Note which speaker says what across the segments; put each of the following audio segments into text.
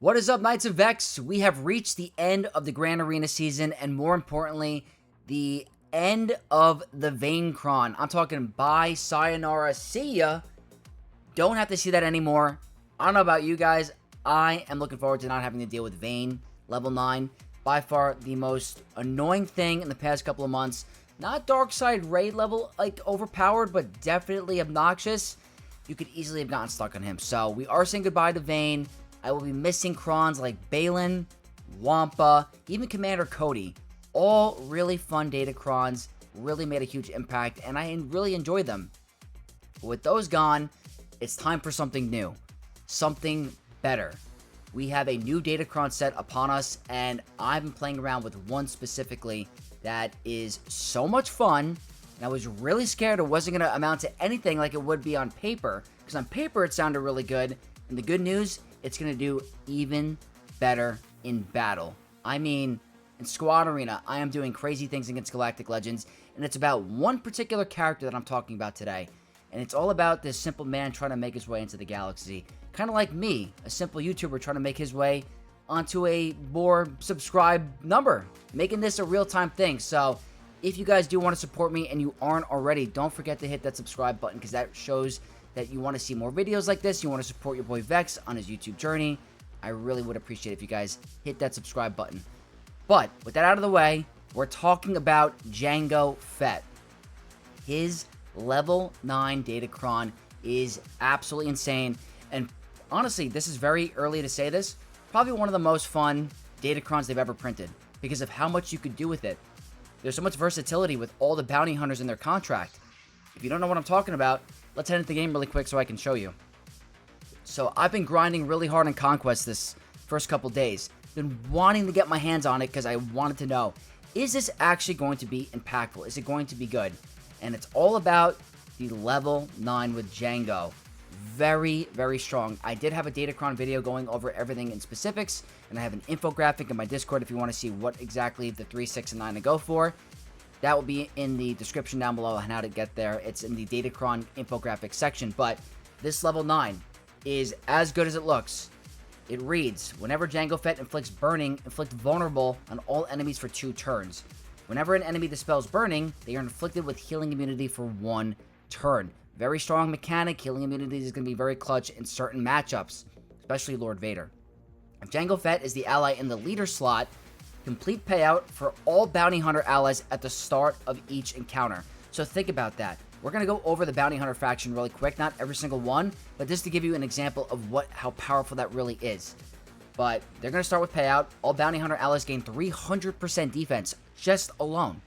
Speaker 1: What is up, Knights of Vex? We have reached the end of the Grand Arena season, and more importantly, the end of the Vaincron. I'm talking bye, sayonara, see ya. Don't have to see that anymore. I don't know about you guys. I am looking forward to not having to deal with Vayne, level 9. By far the most annoying thing in the past couple of months. Not Darkside raid level, like, overpowered, but definitely obnoxious. You could easily have gotten stuck on him. So, we are saying goodbye to Vayne. I will be missing Crons like Balin, Wampa, even Commander Cody. All really fun Datacrons, really made a huge impact, and I really enjoyed them. But with those gone, it's time for something new. Something better. We have a new Datacron set upon us, and I've been playing around with one specifically that is so much fun, and I was really scared it wasn't going to amount to anything like it would be on paper, because on paper it sounded really good, and the good news, it's going to do even better in battle. I mean, in Squad Arena, I am doing crazy things against Galactic Legends, and it's about one particular character that I'm talking about today, and it's all about this simple man trying to make his way into the galaxy. Kind of like me, a simple YouTuber trying to make his way onto a more subscribed number, making this a real-time thing. So if you guys do want to support me and you aren't already, don't forget to hit that subscribe button, because that shows that you want to see more videos like this. You want to support your boy Vex on his YouTube journey. I really would appreciate it if you guys hit that subscribe button. But with that out of the way, we're talking about Jango Fett. His level 9 Datacron is absolutely insane, and honestly, this is very early to say this, probably one of the most fun Datacrons they've ever printed, because of how much you could do with it. There's so much versatility with all the bounty hunters in their contract. If you don't know what I'm talking about, let's head into the game really quick so I can show you. So I've been grinding really hard on Conquest this first couple days. Been wanting to get my hands on it because I wanted to know, is this actually going to be impactful? Is it going to be good? And it's all about the level 9 with Jango. Very, very strong. I did have a Datacron video going over everything in specifics, and I have an infographic in my Discord if you want to see what exactly the 3, 6, and 9 to go for. That will be in the description down below on how to get there. It's in the Datacron infographic section, but this level 9 is as good as it looks. It reads, whenever Jango Fett inflicts burning, inflict vulnerable on all enemies for 2 turns. Whenever an enemy dispels burning, they are inflicted with healing immunity for 1 turn. Very strong mechanic. Healing immunity is going to be very clutch in certain matchups, especially Lord Vader. If Jango Fett is the ally in the leader slot, complete payout for all bounty hunter allies at the start of each encounter. So think about that. We're going to go over the bounty hunter faction really quick, not every single one, but just to give you an example of how powerful that really is. But they're going to start with payout. All bounty hunter allies gain 300% defense just alone.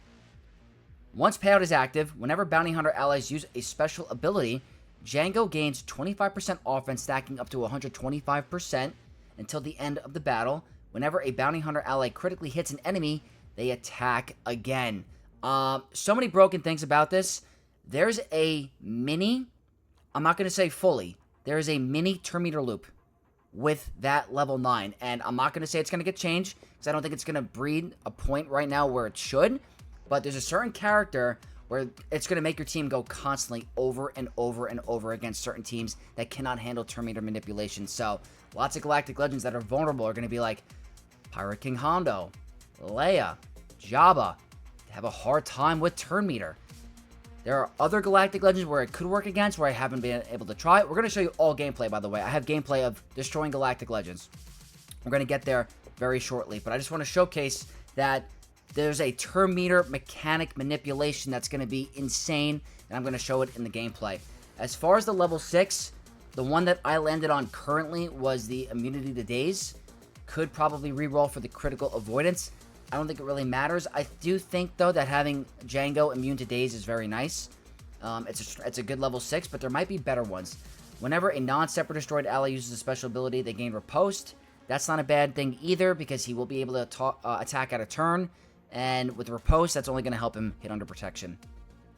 Speaker 1: Once payout is active, whenever bounty hunter allies use a special ability, Jango gains 25% offense, stacking up to 125% until the end of the battle. Whenever a bounty hunter ally critically hits an enemy, they attack again. So many broken things about this. There's a mini, I'm not going to say fully, there is a mini turn meter loop with that level 9. And I'm not going to say it's going to get changed, because I don't think it's going to breed a point right now where it should. But there's a certain character where it's going to make your team go constantly over and over and over against certain teams that cannot handle turn meter manipulation. So lots of Galactic Legends that are vulnerable are going to be like Pirate King Hondo, Leia, Jabba, have a hard time with turn meter. There are other Galactic Legends where it could work against, where I haven't been able to try it. We're going to show you all gameplay, by the way. I have gameplay of destroying Galactic Legends. We're going to get there very shortly, but I just want to showcase that there's a turn meter mechanic manipulation that's going to be insane, and I'm going to show it in the gameplay. As far as the level 6, the one that I landed on currently was the immunity to daze. Could probably reroll for the critical avoidance. I don't think it really matters. I do think, though, that having Jango immune to daze is very nice. It's a good level 6, but there might be better ones. Whenever a non-separate destroyed ally uses a special ability, they gain riposte. That's not a bad thing either, because he will be able to attack at a turn. And with riposte, that's only going to help him hit under protection.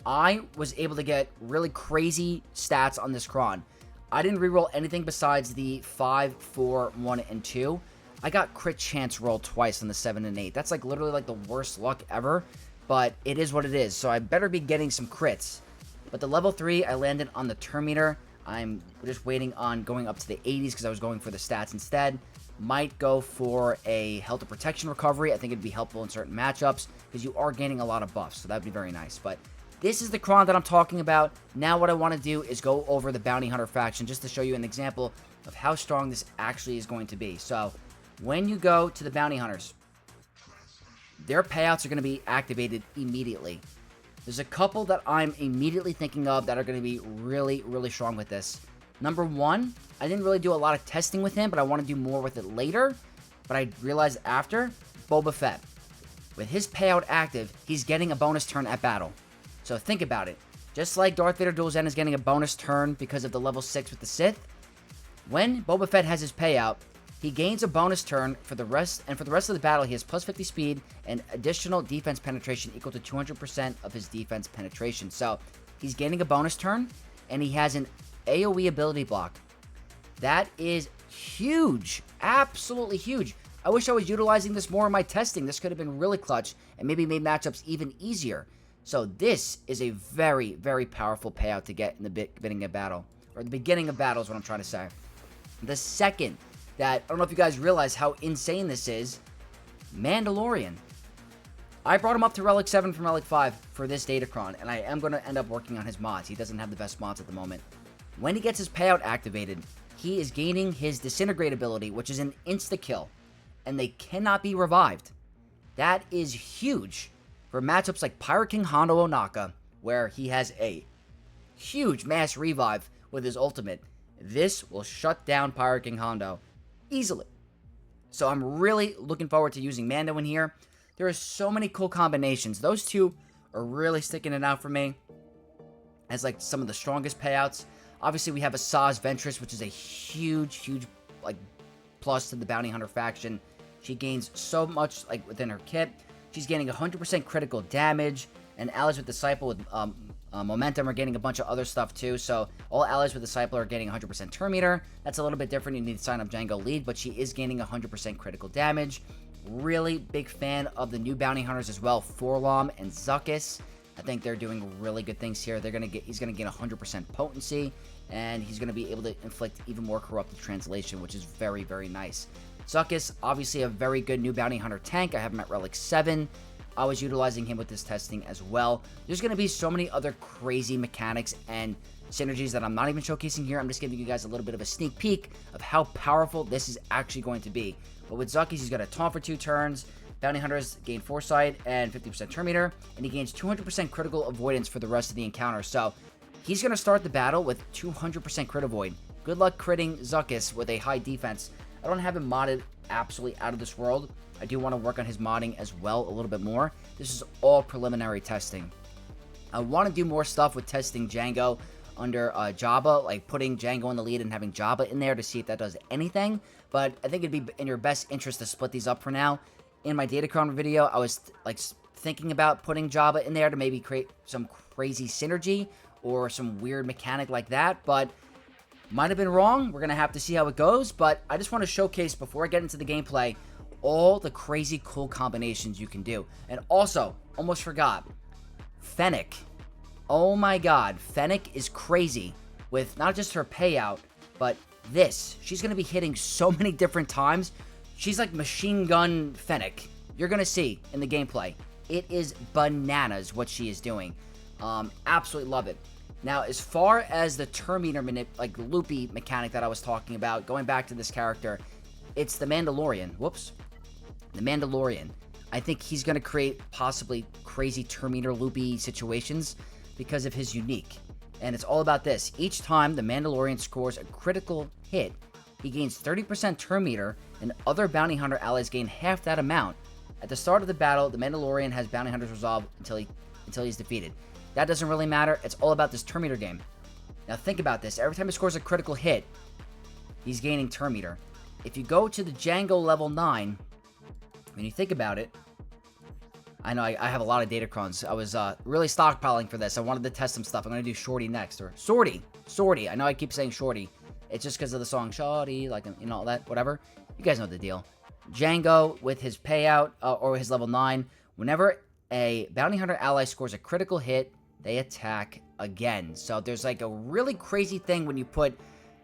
Speaker 1: I was able to get really crazy stats on this Cron. I didn't reroll anything besides the 5, 4, 1, and 2. I got crit chance roll twice on the 7 and 8. That's like literally like the worst luck ever, but it is what it is. So I better be getting some crits. But the level 3, I landed on the turn meter. I'm just waiting on going up to the 80s because I was going for the stats instead. might go for a health and protection recovery. I think it'd be helpful in certain matchups because you are gaining a lot of buffs, so that'd be very nice. But this is the Kron that I'm talking about. Now what I want to do is go over the Bounty Hunter faction just to show you an example of how strong this actually is going to be. So when you go to the Bounty Hunters, their payouts are going to be activated immediately. There's a couple that I'm immediately thinking of that are going to be really, really strong with this. Number one, I didn't really do a lot of testing with him, but I want to do more with it later. But I realized after, Boba Fett. With his payout active, he's getting a bonus turn at battle. So think about it. Just like Darth Vader Dual Zen is getting a bonus turn because of the level 6 with the Sith, when Boba Fett has his payout, he gains a bonus turn for the rest, and for the rest of the battle, he has plus 50 speed and additional defense penetration equal to 200% of his defense penetration. So he's gaining a bonus turn, and he has an AoE ability block. That is huge. Absolutely huge. I wish I was utilizing this more in my testing. This could have been really clutch and maybe made matchups even easier. So this is a very, very powerful payout to get in the beginning of battle. Or the beginning of battle is what I'm trying to say. The second that, I don't know if you guys realize how insane this is, Mandalorian. I brought him up to Relic 7 from Relic 5 for this Datacron, and I am going to end up working on his mods. He doesn't have the best mods at the moment. When he gets his payout activated, he is gaining his Disintegrate ability, which is an insta-kill, and they cannot be revived. That is huge for matchups like Pirate King Hondo Onaka, where he has a huge mass revive with his ultimate. This will shut down Pirate King Hondo easily. So I'm really looking forward to using Mando in here. There are so many cool combinations. Those two are really sticking it out for me as like some of the strongest payouts. Obviously, we have a Saz Ventress, which is a huge, like, plus to the Bounty Hunter faction. She gains so much, like, within her kit. She's gaining 100% critical damage, and allies with Disciple with Momentum are gaining a bunch of other stuff, too. So, all allies with Disciple are gaining 100% turn meter. That's a little bit different. You need to sign up Jango Lead, but she is gaining 100% critical damage. Really big fan of the new Bounty Hunters as well, Forlom and Zuckuss. I think they're doing really good things here. He's gonna gain 100% potency, and he's gonna be able to inflict even more corrupted translation, which is very, very nice. Zuckuss, obviously a very good new Bounty Hunter tank. I have him at Relic 7. I was utilizing him with this testing as well. There's gonna be so many other crazy mechanics and synergies that I'm not even showcasing here. I'm just giving you guys a little bit of a sneak peek of how powerful this is actually going to be. But with Zuckuss, he's got a taunt for 2 turns. Bounty Hunters gain Foresight and 50% turn meter, and he gains 200% critical avoidance for the rest of the encounter. So he's going to start the battle with 200% crit avoid. Good luck critting Zuckuss with a high defense. I don't have him modded absolutely out of this world. I do want to work on his modding as well a little bit more. This is all preliminary testing. I want to do more stuff with testing Jango under Jabba, like putting Jango in the lead and having Jabba in there to see if that does anything. But I think it'd be in your best interest to split these up for now. In my Datacron video, I was like thinking about putting Jabba in there to maybe create some crazy synergy or some weird mechanic like that, but might have been wrong. We're going to have to see how it goes, but I just want to showcase, before I get into the gameplay, all the crazy cool combinations you can do. And also, almost forgot, Fennec. Oh my god, Fennec is crazy with not just her payout, but this. She's going to be hitting so many different times. She's like Machine Gun Fennec. You're going to see in the gameplay. It is bananas what she is doing. Absolutely love it. Now, as far as the turn meter like loopy mechanic that I was talking about, going back to this character, it's the Mandalorian. Whoops. The Mandalorian. I think he's going to create possibly crazy turn meter loopy situations because of his unique. And it's all about this. Each time the Mandalorian scores a critical hit, he gains 30% turn meter, and other Bounty Hunter allies gain half that amount. At the start of the battle, the Mandalorian has Bounty Hunters resolve until he's defeated. That doesn't really matter. It's all about this turn meter game. Now think about this. Every time he scores a critical hit, he's gaining turn meter. If you go to the Jango level 9, when you think about it, I know I have a lot of Datacrons. I was really stockpiling for this. I wanted to test some stuff. I'm going to do Shorty next. Or Sorty. I know I keep saying Shorty. It's just because of the song Shorty, like, you know, all that, whatever. You guys know the deal. Jango, with his payout, or his level 9, whenever a Bounty Hunter ally scores a critical hit, they attack again. So there's like a really crazy thing when you put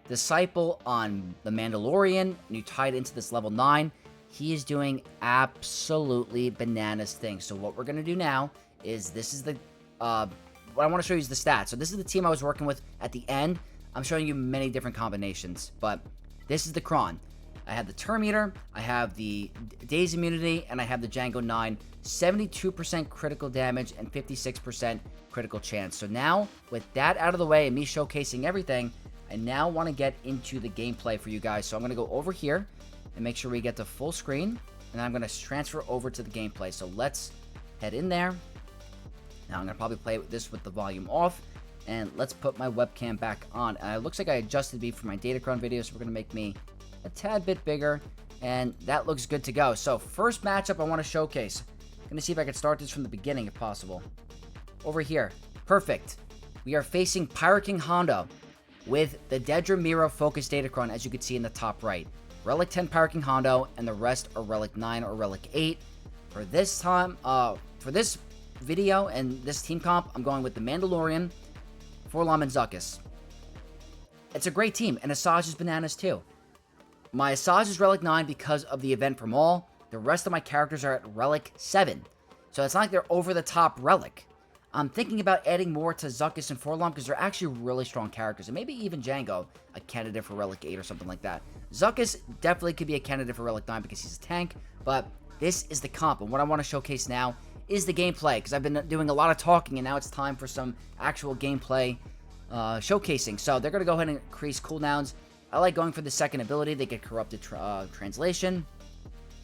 Speaker 1: Disciple on the Mandalorian, and you tie it into this level 9, he is doing absolutely bananas things. So what we're going to do now is, this is the, what I want to show you is the stats. So this is the team I was working with at the end. I'm showing you many different combinations, but this is the Cron. I have the Term Eater, I have the Daze Immunity, and I have the Jango 9. 72% critical damage and 56% critical chance. So now, with that out of the way and me showcasing everything, I now want to get into the gameplay for you guys. So I'm going to go over here and make sure we get to full screen, and I'm going to transfer over to the gameplay. So let's head in there. Now I'm going to probably play this with the volume off, and let's put my webcam back on. And it looks like I adjusted me for my Datacron video, so we're going to make me a tad bit bigger, and that looks good to go. So first matchup I want to showcase. I'm going to see if I can start this from the beginning if possible. Over here. Perfect. We are facing Pirate King Hondo with the Dedra Mira Focus Datacron, as you can see in the top right. Relic 10 Pirate King Hondo, and the rest are Relic 9 or Relic 8. For this time, for this video and this team comp, I'm going with the Mandalorian, Forlom, and Zuckuss. It's a great team, and Asajj is bananas too. My Asajj is Relic 9 because of the event from Maul. The rest of my characters are at Relic 7. So it's not like they're over-the-top Relic. I'm thinking about adding more to Zuckuss and Forlom because they're actually really strong characters. And maybe even Jango, a candidate for Relic 8 or something like that. Zuckuss definitely could be a candidate for Relic 9 because he's a tank. But this is the comp. And what I want to showcase now is the gameplay, because I've been doing a lot of talking and now it's time for some actual gameplay showcasing. So they're going to go ahead and increase cooldowns. I like going for the second ability. They get corrupted translation.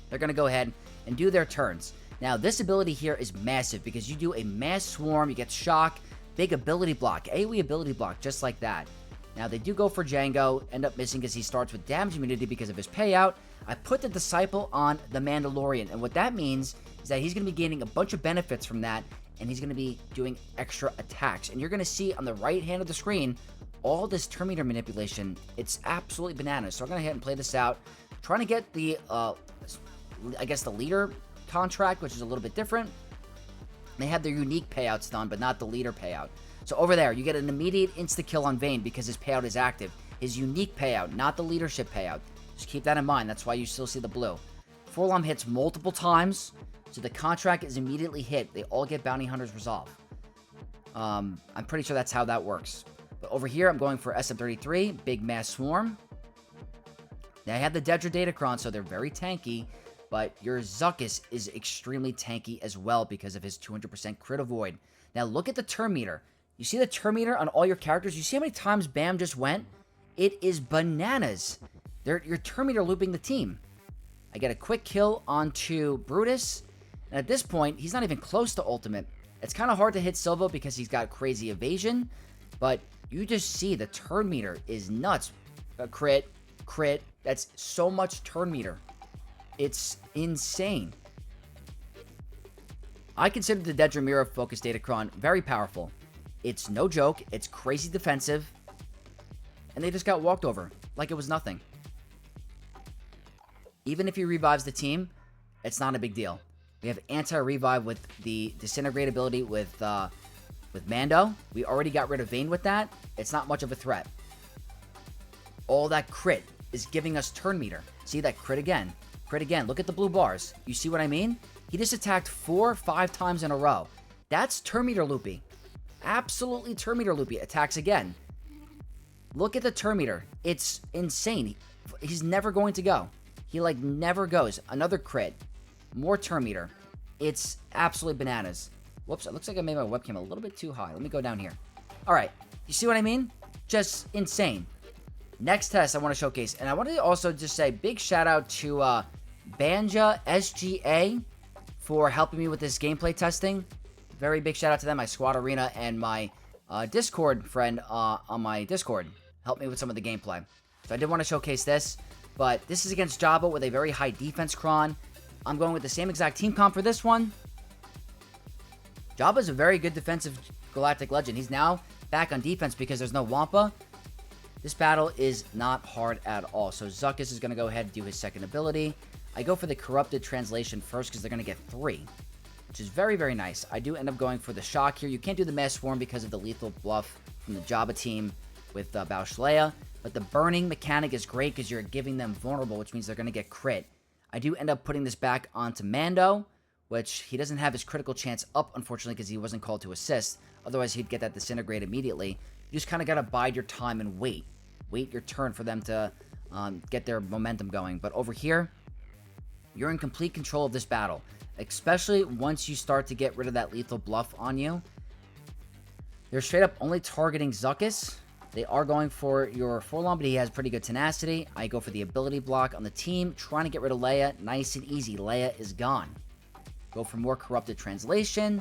Speaker 1: They're going to go ahead and do their turns. Now, this ability here is massive because you do a mass swarm, you get shock, big ability block, AoE ability block, just like that. Now, they do go for Jango, end up missing because he starts with damage immunity because of his payout. I put the Disciple on the Mandalorian, and what that means is that he's going to be gaining a bunch of benefits from that, and he's going to be doing extra attacks. And you're going to see on the right hand of the screen all this Term Eater manipulation. It's absolutely bananas. So I'm going to go ahead and play this out. Trying to get the, I guess, the leader contract, which is a little bit different. They have their unique payouts done, but not the leader payout. So over there, you get an immediate insta-kill on Vayne because his payout is active. His unique payout, not the leadership payout. Just keep that in mind. That's why you still see the blue. Forlom hits multiple times, so the contract is immediately hit. They all get Bounty Hunter's Resolve. I'm pretty sure that's how that works. But over here, I'm going for SM33, Big Mass Swarm. Now, I have the Dedra Datacron, so they're very tanky, but your Zuckuss is extremely tanky as well because of his 200% crit avoid. Now, look at the Term Meter. You see the Term Meter on all your characters? You see how many times Bam just went? It is bananas. You're Term Meter looping the team. I get a quick kill onto Brutus, and at this point, he's not even close to ultimate. It's kind of hard to hit Silva because he's got crazy evasion, but you just see the turn meter is nuts. Crit. That's so much turn meter. It's insane. I consider the Dedra Mira Focus Datacron very powerful. It's no joke. It's crazy defensive. And they just got walked over like it was nothing. Even if he revives the team, it's not a big deal. We have anti-revive with the Disintegrate ability with Mando. We already got rid of Vayne with that. It's not much of a threat. All that crit is giving us turn meter. See that crit again. Crit again. Look at the blue bars. You see what I mean? He just attacked 4 or 5 times in a row. That's turn meter loopy. Absolutely turn meter loopy. Attacks again. Look at the turn meter. It's insane. He's never going to go. He like never goes. Another crit. More turn meter. It's absolutely bananas. Whoops, it looks like I made my webcam a little bit too high. Let me go down here. All right. You see what I mean? Just insane. Next test I want to showcase. And I wanted to also just say big shout out to Banja SGA for helping me with this gameplay testing. Very big shout out to them. My Squad Arena and my Discord friend on my Discord helped me with some of the gameplay. So I did want to showcase this. But this is against Jabba with a very high defense cron. I'm going with the same exact team comp for this one. Jabba is a very good defensive Galactic Legend. He's now back on defense because there's no Wampa. This battle is not hard at all. So Zuckuss is going to go ahead and do his second ability. I go for the Corrupted Translation first because they're going to get 3, which is very, very nice. I do end up going for the Shock here. You can't do the Mass Swarm because of the lethal bluff from the Jabba team with Leia. But the burning mechanic is great because you're giving them vulnerable, which means they're going to get crit. I do end up putting this back onto Mando, which he doesn't have his critical chance up, unfortunately, because he wasn't called to assist. Otherwise, he'd get that disintegrate immediately. You just kind of got to bide your time and wait. Wait your turn for them to get their momentum going. But over here, you're in complete control of this battle, especially once you start to get rid of that lethal bluff on you. They're straight up only targeting Zuckuss. They are going for your Forlom, but he has pretty good tenacity. I go for the ability block on the team, trying to get rid of Leia. Nice and easy. Leia is gone. Go for more corrupted translation,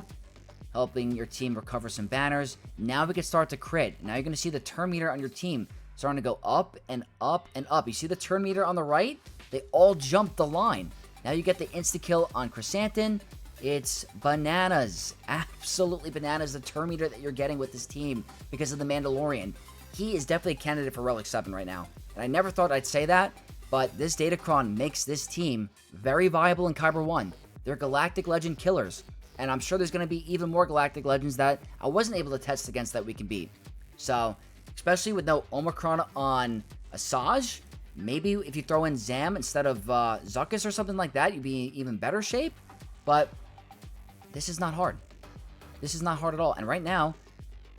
Speaker 1: helping your team recover some banners. Now we can start to crit. Now you're going to see the turn meter on your team starting to go up and up and up. You see the turn meter on the right? They all jumped the line. Now you get the insta-kill on Chrysanthemum. It's bananas. Absolutely bananas, the turn meter that you're getting with this team because of the Mandalorian. He is definitely a candidate for Relic 7 right now. And I never thought I'd say that, but this Datacron makes this team very viable in Kyber 1. They're Galactic Legend killers. And I'm sure there's going to be even more Galactic Legends that I wasn't able to test against that we can beat. So, especially with no Omicron on Asajj, maybe if you throw in Zam instead of Zuckuss or something like that, you'd be in even better shape. But this is not hard. This is not hard at all. And right now,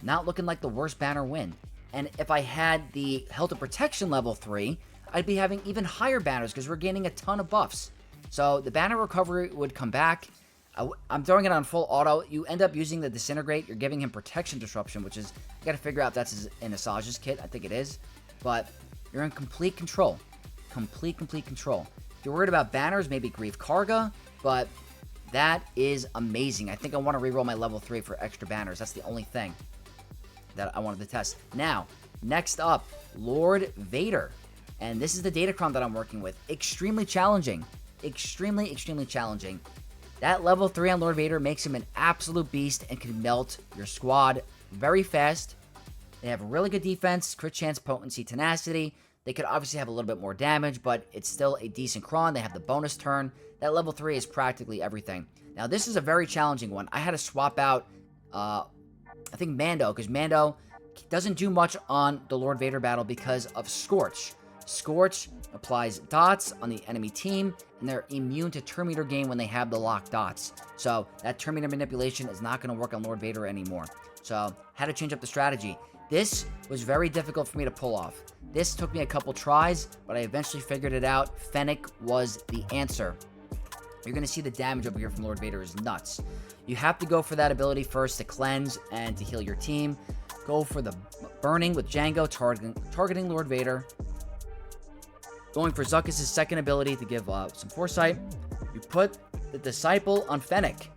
Speaker 1: not looking like the worst banner win. And if I had the Health and Protection level 3, I'd be having even higher banners because we're gaining a ton of buffs. So the banner recovery would come back. I'm throwing it on full auto. You end up using the Disintegrate. You're giving him Protection Disruption, which is, I got to figure out if that's in Asajj's kit. I think it is. But you're in complete control. Complete control. If you're worried about banners, maybe Grief Karga. But that is amazing. I think I want to reroll my level 3 for extra banners. That's the only thing that I wanted to test. Now, next up, Lord Vader. And this is the Datacron that I'm working with. Extremely challenging. Extremely challenging. That level 3 on Lord Vader makes him an absolute beast and can melt your squad very fast. They have really good defense, crit chance, potency, tenacity. They could obviously have a little bit more damage, but it's still a decent cron. They have the bonus turn. That level 3 is practically everything. Now, this is a very challenging one. I had to swap out, I think Mando, because Mando doesn't do much on the Lord Vader battle because of Scorch. Scorch applies dots on the enemy team, and they're immune to turn meter gain when they have the locked dots. So that turn meter manipulation is not going to work on Lord Vader anymore. So had to change up the strategy. This was very difficult for me to pull off. This took me a couple tries, but I eventually figured it out. Fennec was the answer. You're going to see the damage over here from Lord Vader is nuts. You have to go for that ability first to cleanse and to heal your team. Go for the burning with Jango, targeting Lord Vader. Going for Zuckuss' second ability to give some foresight. You put the Disciple on Fennec.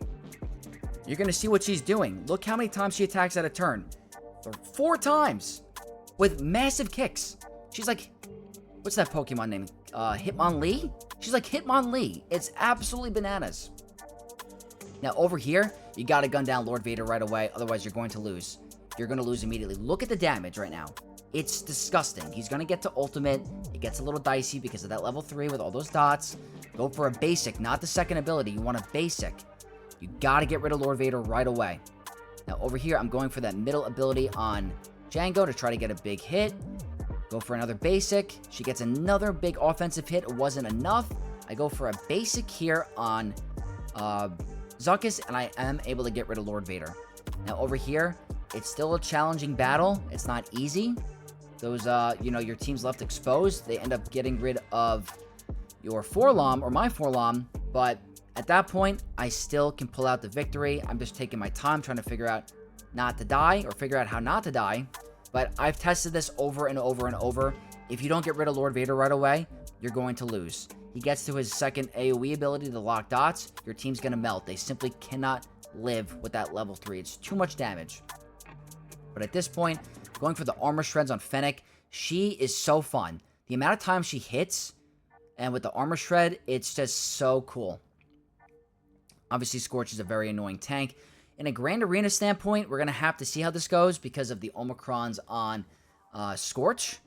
Speaker 1: You're going to see what she's doing. Look how many times she attacks at a turn. 4 times. With massive kicks. She's like, what's that Pokemon name? Hitmonlee? She's like Hitmonlee. It's absolutely bananas. Now, over here, you got to gun down Lord Vader right away. Otherwise, you're going to lose. You're going to lose immediately. Look at the damage right now. It's disgusting. He's going to get to ultimate. It gets a little dicey because of that level 3 with all those dots. Go for a basic, not the second ability. You want a basic. You got to get rid of Lord Vader right away. Now, over here, I'm going for that middle ability on Jango to try to get a big hit. Go for another basic. She gets another big offensive hit. It wasn't enough. I go for a basic here on Zuckuss, and I am able to get rid of Lord Vader. Now, over here, it's still a challenging battle. It's not easy. Those, your team's left exposed. They end up getting rid of your Forlom, or my Forlom, but at that point, I still can pull out the victory. I'm just taking my time trying to figure out not to die, or figure out how not to die. But I've tested this over and over and over. If you don't get rid of Lord Vader right away, you're going to lose. He gets to his second AoE ability, the lock dots. Your team's going to melt. They simply cannot live with that level 3. It's too much damage. But at this point, going for the armor shreds on Fennec, she is so fun. The amount of time she hits, and with the armor shred, it's just so cool. Obviously, Scorch is a very annoying tank. In a Grand Arena standpoint, we're going to have to see how this goes because of the Omicrons on Scorch.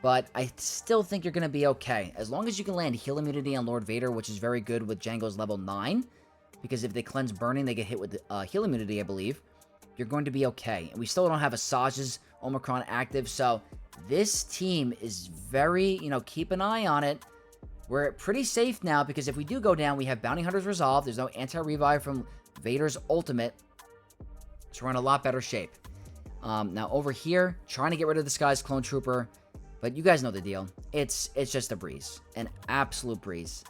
Speaker 1: But I still think you're going to be okay. As long as you can land heal immunity on Lord Vader, which is very good with Jango's level 9. Because if they cleanse burning, they get hit with heal immunity, I believe. you're going to be okay. And we still don't have Asajj's Omicron active, so this team is very, keep an eye on it. We're pretty safe now because if we do go down, we have Bounty Hunters resolved. There's no anti-revive from Vader's ultimate. So we're in a lot better shape. Now over here, trying to get rid of this guy's Clone Trooper. But you guys know the deal. It's just a breeze. An absolute breeze.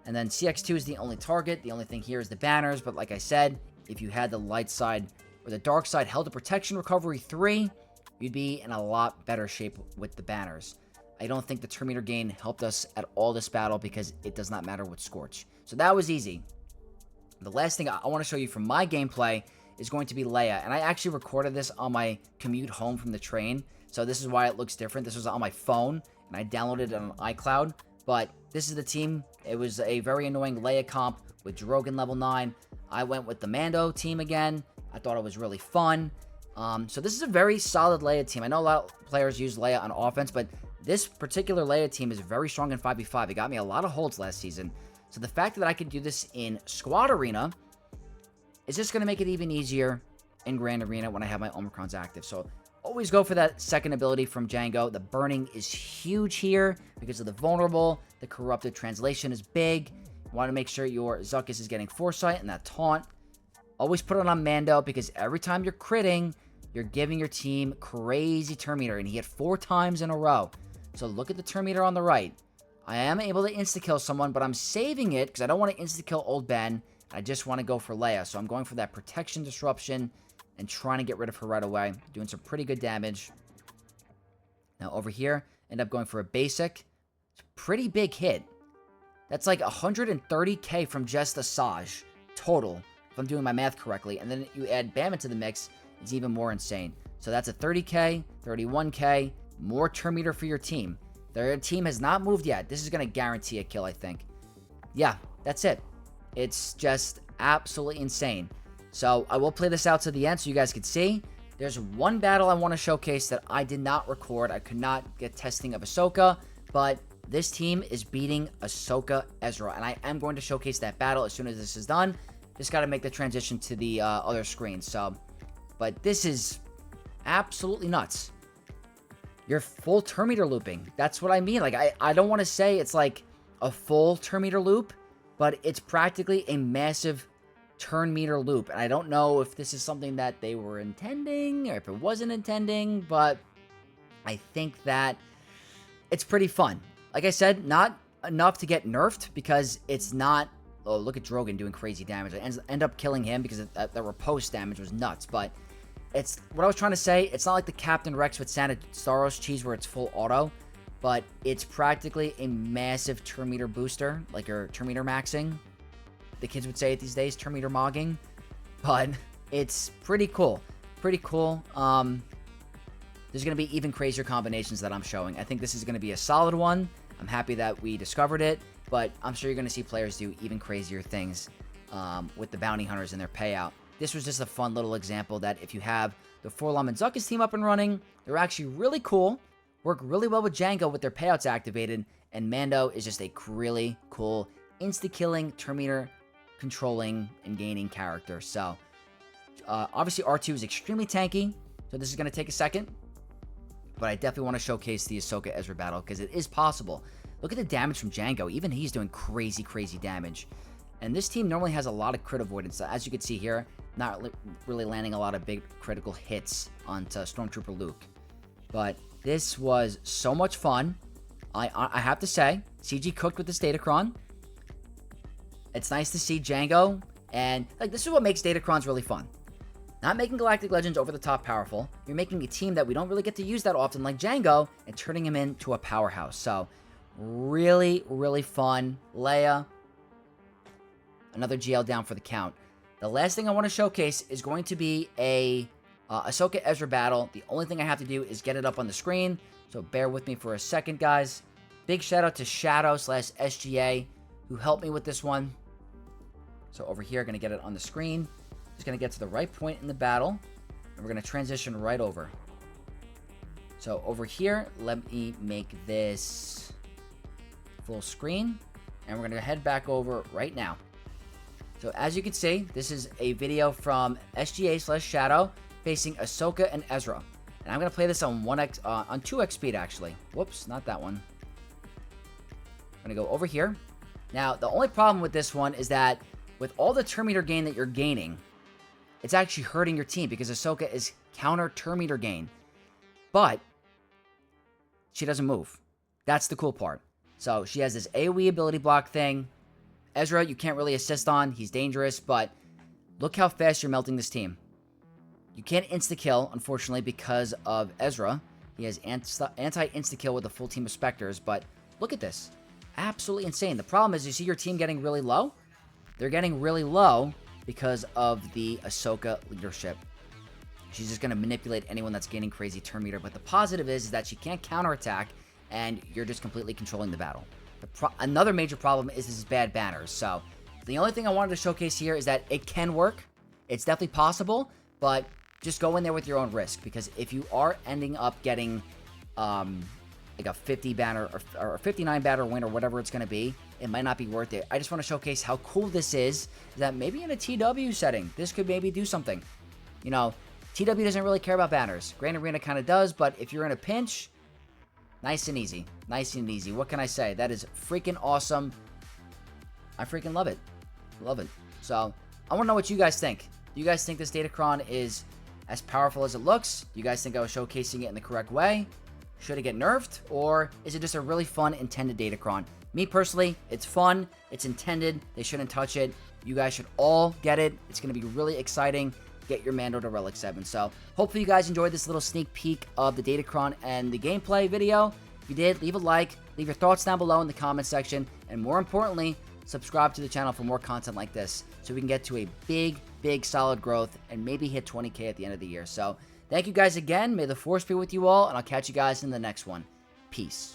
Speaker 1: And then CX2 is the only target. The only thing here is the banners. But like I said, if you had the light side or the dark side held to protection recovery 3, you'd be in a lot better shape with the banners. I don't think the turn meter gain helped us at all this battle because it does not matter with Scorch. So that was easy. The last thing I want to show you from my gameplay is going to be Leia. And I actually recorded this on my commute home from the train. So this is why it looks different. This was on my phone and I downloaded it on iCloud. But this is the team. It was a very annoying Leia comp with Drogon level 9. I went with the Mando team again. I thought it was really fun. So this is a very solid Leia team. I know a lot of players use Leia on offense, but this particular Leia team is very strong in 5v5. It got me a lot of holds last season. So the fact that I could do this in Squad Arena is just going to make it even easier in Grand Arena when I have my Omicrons active. So always go for that second ability from Jango. The burning is huge here because of the vulnerable. The corrupted translation is big. You want to make sure your Zuckuss is getting foresight and that taunt. Always put it on Mando because every time you're critting, you're giving your team crazy turn meter. And he hit 4 times in a row. So look at the turn meter on the right. I am able to insta-kill someone, but I'm saving it because I don't want to insta-kill Old Ben. I just want to go for Leia. So I'm going for that protection disruption and trying to get rid of her right away. Doing some pretty good damage. Now over here, end up going for a basic. It's a pretty big hit. That's like 130k from just Asajj total, if I'm doing my math correctly. And then you add Bam into the mix, it's even more insane. So that's a 30k, 31k, more turn meter for your team. Their team has not moved yet. This is going to guarantee a kill, I think. Yeah, that's it. It's just absolutely insane. So I will play this out to the end so you guys can see. There's one battle I want to showcase that I did not record. I could not get testing of Ahsoka, but this team is beating Ahsoka Ezra, and I am going to showcase that battle as soon as this is done. Just got to make the transition to the other screen. So, but this is absolutely nuts. You're full turn meter looping. That's what I mean. Like, I don't want to say it's like a full turn meter loop, but it's practically a massive turn meter loop. And I don't know if this is something that they were intending or if it wasn't intending, but I think that it's pretty fun. Like I said, not enough to get nerfed because it's not... Oh, look at Drogon doing crazy damage. I end up killing him because the riposte damage was nuts, but... It's what I was trying to say. It's not like the Captain Rex with Santa Staros cheese where it's full auto, but it's practically a massive turn meter booster, like your turn meter maxing. The kids would say it these days, turn meter mogging, but it's pretty cool. Pretty cool. There's going to be even crazier combinations that I'm showing. I think this is going to be a solid one. I'm happy that we discovered it, but I'm sure you're going to see players do even crazier things with the bounty hunters and their payout. This was just a fun little example that if you have the 4-Lom and Zuckuss team up and running, they're actually really cool, work really well with Jango with their payouts activated, and Mando is just a really cool insta-killing, turn meter controlling, and gaining character. So, obviously R2 is extremely tanky, so this is going to take a second, but I definitely want to showcase the Ahsoka Ezra battle because it is possible. Look at the damage from Jango. Even he's doing crazy, crazy damage. And this team normally has a lot of crit avoidance. As you can see here, not really landing a lot of big critical hits onto Stormtrooper Luke. But this was so much fun. I have to say, CG cooked with this Datacron. It's nice to see Jango. And like this is what makes Datacrons really fun. Not making Galactic Legends over the top powerful. You're making a team that we don't really get to use that often like Jango and turning him into a powerhouse. So really, really fun. Leia. Another GL down for the count. The last thing I want to showcase is going to be a Ahsoka Ezra battle. The only thing I have to do is get it up on the screen. So bear with me for a second, guys. Big shout out to Shadow/SGA who helped me with this one. So over here, going to get it on the screen. Just going to get to the right point in the battle. And we're going to transition right over. So over here, let me make this full screen. And we're going to head back over right now. So as you can see, this is a video from SGA/Shadow facing Ahsoka and Ezra. And I'm going to play this on 2x speed, actually. Whoops, not that one. I'm going to go over here. Now, the only problem with this one is that with all the turn meter gain that you're gaining, it's actually hurting your team because Ahsoka is counter turn meter gain. But she doesn't move. That's the cool part. So she has this AoE ability block thing. Ezra, you can't really assist on. He's dangerous, but look how fast you're melting this team. You can't insta-kill, unfortunately, because of Ezra. He has anti-insta-kill with a full team of Spectres, but look at this. Absolutely insane. The problem is you see your team getting really low? They're getting really low because of the Ahsoka leadership. She's just going to manipulate anyone that's gaining crazy turn meter, but the positive is that she can't counterattack, and you're just completely controlling the battle. Another major problem is this bad banners. So the only thing I wanted to showcase here is that it can work. It's definitely possible, but just go in there with your own risk, because if you are ending up getting like a 50 banner or a 59 banner win or whatever it's going to be, it might not be worth it. I just want to showcase how cool this is, that maybe in a TW setting, this could maybe do something. You know, TW doesn't really care about banners. Grand Arena kind of does, but if you're in a pinch, nice and easy. Nice and easy. What can I say? That is freaking awesome. I freaking love it. Love it. So, I want to know what you guys think. Do you guys think this Datacron is as powerful as it looks? Do you guys think I was showcasing it in the correct way? Should it get nerfed? Or is it just a really fun, intended Datacron? Me, personally, it's fun. It's intended. They shouldn't touch it. You guys should all get it. It's going to be really exciting. Get your Mando to Relic 7. So, hopefully you guys enjoyed this little sneak peek of the Datacron and the gameplay video. If you did, leave a like, leave your thoughts down below in the comment section, and more importantly, subscribe to the channel for more content like this, so we can get to a big, solid growth, and maybe hit 20K at the end of the year. So, thank you guys again, may the Force be with you all, and I'll catch you guys in the next one. Peace.